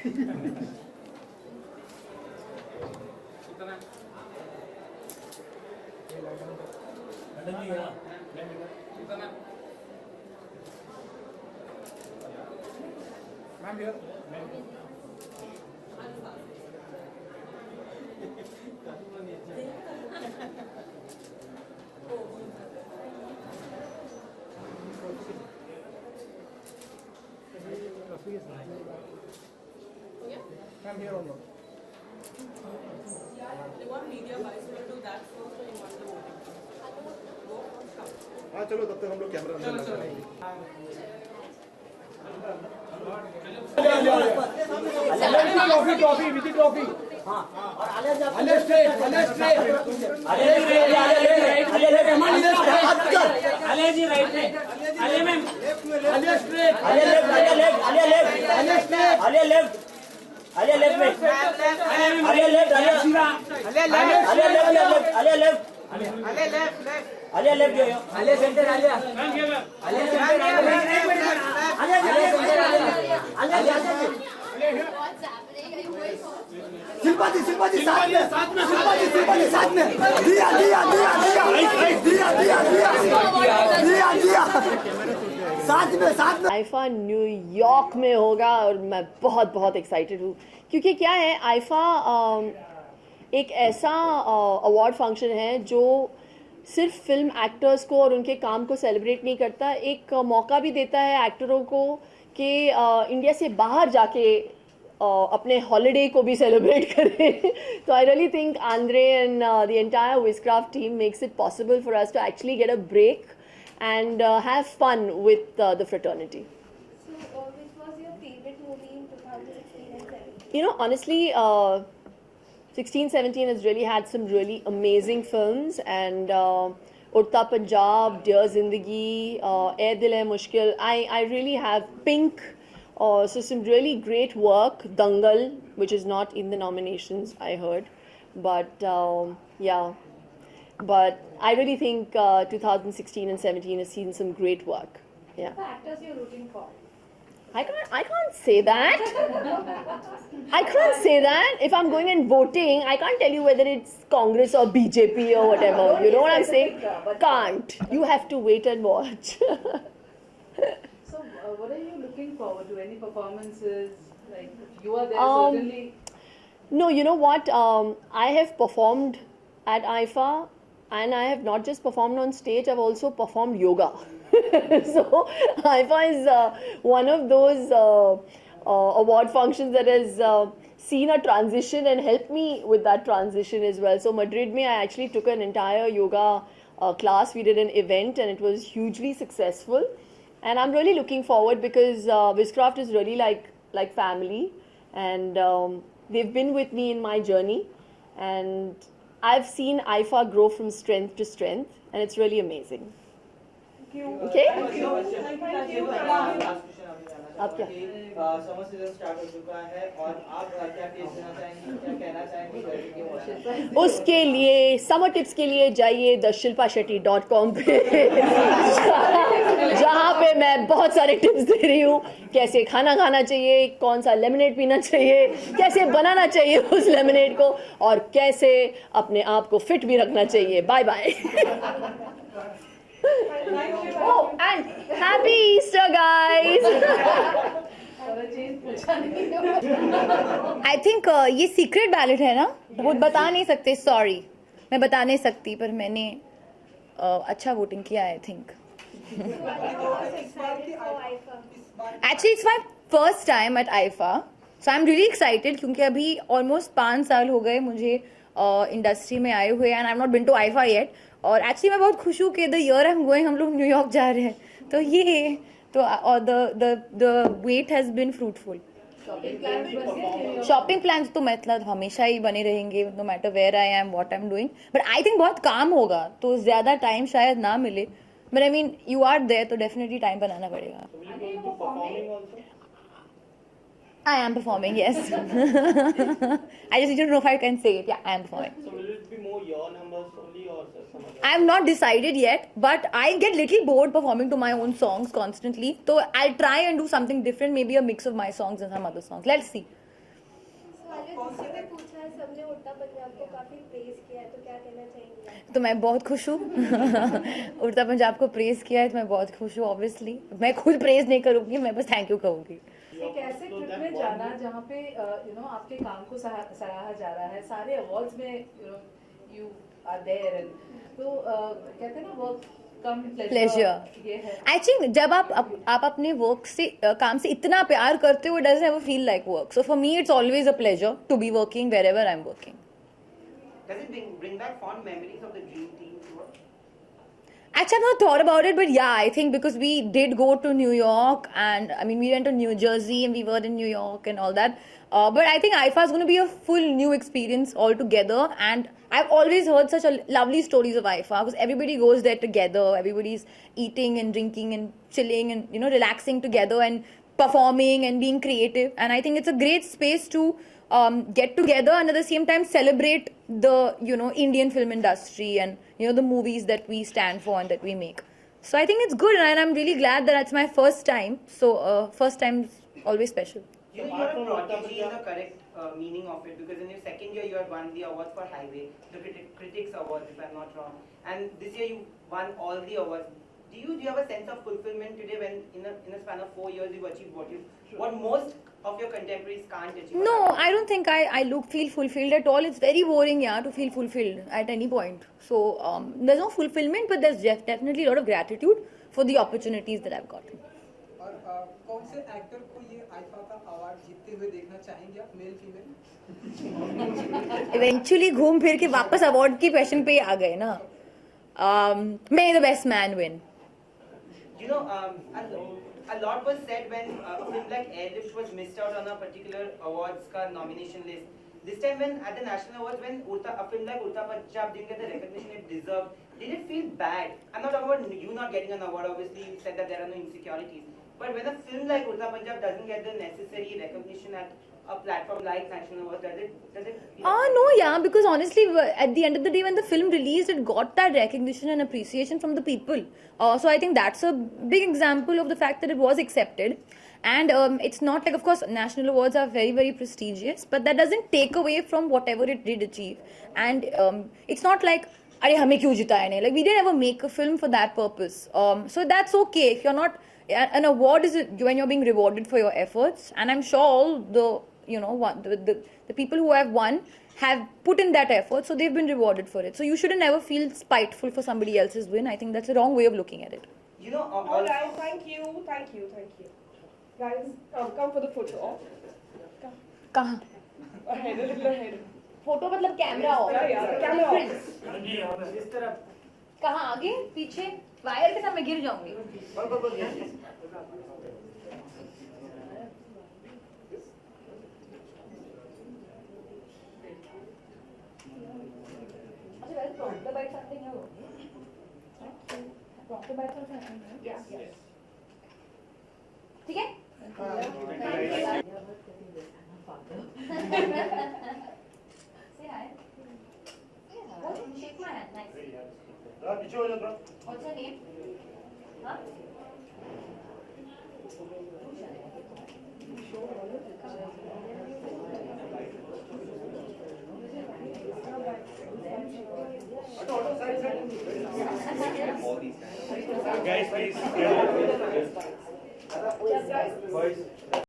Ma'am here ma'am here on They want media buys, so we'll do that first or you want the voting? हाँ चलो तब तक हम लोग camera अंदर लगा लेंगे ट्रॉफी विद ट्रॉफी हां और आले स्ट्रेट आले जी राइट में आले मैम आले स्ट्रेट आले लेफ्ट आले लेफ्ट में आले लेफ्ट आले लेफ्ट जो आले सेंटर आले शिल्पा जी साथ में दिया साथ में आईफा न्यूयॉर्क में होगा और मैं बहुत एक्साइटेड हूँ क्योंकि क्या है आईफा एक ऐसा अवार्ड फंक्शन है जो सिर्फ फिल्म एक्टर्स को और उनके काम को सेलिब्रेट नहीं करता, एक मौका भी देता है एक्टरों को कि इंडिया से बाहर जाके अपने हॉलिडे को भी सेलिब्रेट करें. तो I really think Andre and the entire Wizcraft team makes it possible for us to actually get a break and have fun with the fraternity. So, which was your favorite movie in 2016 and 17? You know, honestly, 16-17 has really had some really amazing films, and Udta Punjab, Dear Zindagi, Ae Dil Hai Mushkil. I really have Pink. So some really great work. Dangal, which is not in the nominations, I heard, but yeah. But I really think 2016 and 17 has seen some great work. Yeah. The actors you're rooting for? I can't say that. I can't say that. If I'm going and voting, I can't tell you whether it's Congress or BJP or whatever. You know what I'm saying? Can't. You have to wait and watch. So, what are you looking forward to? Any performances? Like, you are there certainly. No, you know what? I have performed at IFA. And I have not just performed on stage, I've also performed yoga. So IFA is one of those award functions that has seen a transition and helped me with that transition as well. So Madrid mein I actually took an entire yoga class. We did an event and it was hugely successful. And I'm really looking forward because Wizcraft is really like family. And they've been with me in my journey. And I've seen IFA grow from strength to strength, and it's really amazing. Thank you. Okay? Thank you. आप क्या? Summer season start हो चुका है और आप क्या tips देना चाहेंगी, क्या कहना चाहेंगी? उसके लिए समर टिप्स के लिए जाइए theshilpashetty.com पे जहाँ पे मैं बहुत सारे टिप्स दे रही हूँ. कैसे खाना खाना चाहिए, कौन सा लेमनेड पीना चाहिए, कैसे बनाना चाहिए उस लेमनेड को, और कैसे अपने आप को फिट भी रखना चाहिए. Bye bye. Oh, and happy Easter, guys. I think ये सीक्रेट बैलेट है ना, वो बता नहीं सकते. सॉरी, मैं बता नहीं सकती, पर मैंने अच्छा वोटिंग किया I think. Actually it's my first time at IIFA, so I am really excited क्योंकि अभी ऑलमोस्ट 5 साल हो गए मुझे इंडस्ट्री में आए हुए, and I am not been to IIFA yet. और एक्चुअली मैं बहुत खुश हूँ कि the year I am going हम लोग न्यूयॉर्क जा रहे हैं, तो ये तो और the wait has been fruitful. Shopping plans तो मतलब हमेशा ही बने रहेंगे, no matter where I am, what I am doing. But I think बहुत काम होगा तो ज्यादा टाइम शायद ना मिले, but I mean you are there तो डेफिनेटली टाइम बनाना पड़ेगा. I am performing, yes. I just don't know if I can say it. Yeah, I am performing. So will it be more your numbers only or some other? I have not decided yet, but I get little bored performing to my own songs constantly. So I'll try and do something different, maybe a mix of my songs and some other songs. Let's see. जिससे भी पूछा है सबने उड़ता पंजाब को काफी praise किया है, तो क्या कहना चाहेंगे आप? तो मैं बहुत खुश हूँ उड़ता पंजाब को प्रेज किया है तो मैं बहुत खुश हूँ. ऑब्वियसली मैं खुद प्रेज नहीं करूँगी, मैं बस थैंक यू कहूँगी. एक ऐसे ट्रिप में जाना जहाँ पे आपके काम को सराहा जा रहा है, सारे अवार्ड्स में यू आर देयर, तो कहते हैं ना वर्क कम प्लेजर. ये है. आई थिंक जब आप अपने वर्क से काम से इतना प्यार करते हो, it doesn't ever feel like work. So for me it's always a pleasure to be working wherever I am working. Does it bring back fond memories of the dream team tour? Actually, I've not thought about it, but yeah, I think because we did go to New York, and I mean, we went to New Jersey and we were in New York and all that. But I think IFA is going to be a full new experience altogether, and I've always heard such lovely stories of IFA because everybody goes there together, everybody's eating and drinking and chilling and relaxing together and performing and being creative, and I think it's a great space to get together and at the same time celebrate the Indian film industry and the movies that we stand for and that we make. So I think it's good, and I'm really glad that it's my first time. So first time is always special. You are a prodigy in the correct meaning of it, because in your second year you had won the award for Highway, the Critics Award, if I'm not wrong, and this year you won all the awards. Do you have a sense of fulfillment today when in a span of 4 years you've achieved what most of your contemporaries can't achieve? No, I don't think I feel fulfilled at all. It's very boring, to feel fulfilled at any point. So there's no fulfillment, but there's definitely a lot of gratitude for the opportunities that I've gotten. और कौन से actor को ये IIFA का award जीतते हुए देखना चाहेंगे आप, मेल फीमेल? Eventually घूम फिर के वापस अवार्ड की क्वेश्चन पे आ गए ना. May the best man win. A lot was said when a film like Airlift was missed out on a particular awards ka nomination list. This time when at the national awards, when a film like Urta Punjab didn't get the recognition it deserved, did it feel bad? I'm not talking about you not getting an award, obviously you said that there are no insecurities. But when a film like Urta Punjab doesn't get the necessary recognition at a platform like National Awards, does it No, because honestly, at the end of the day, when the film released, it got that recognition and appreciation from the people. So I think that's a big example of the fact that it was accepted. And it's not like, of course, national awards are very, very prestigious, but that doesn't take away from whatever it did achieve. And it's not like, "Arey, hame kyun jitaya nahi?" Like, we didn't ever make a film for that purpose. So that's okay. If you're not, an award is when you're being rewarded for your efforts. And I'm sure all the people who have won have put in that effort, so they've been rewarded for it. So you shouldn't ever feel spiteful for somebody else's win. I think that's a wrong way of looking at it. All right, thank you. Guys, come for the photo. कहाँ? Ahead, a little ahead. Photo मतलब camera हो. Camera. इस तरफ कहाँ आगे पीछे wire के साथ मैं गिर जाऊंगी. ठीक है. Say hi. Shake my hand. Nice. What's your name? Huh? Guys, please. Yes, guys.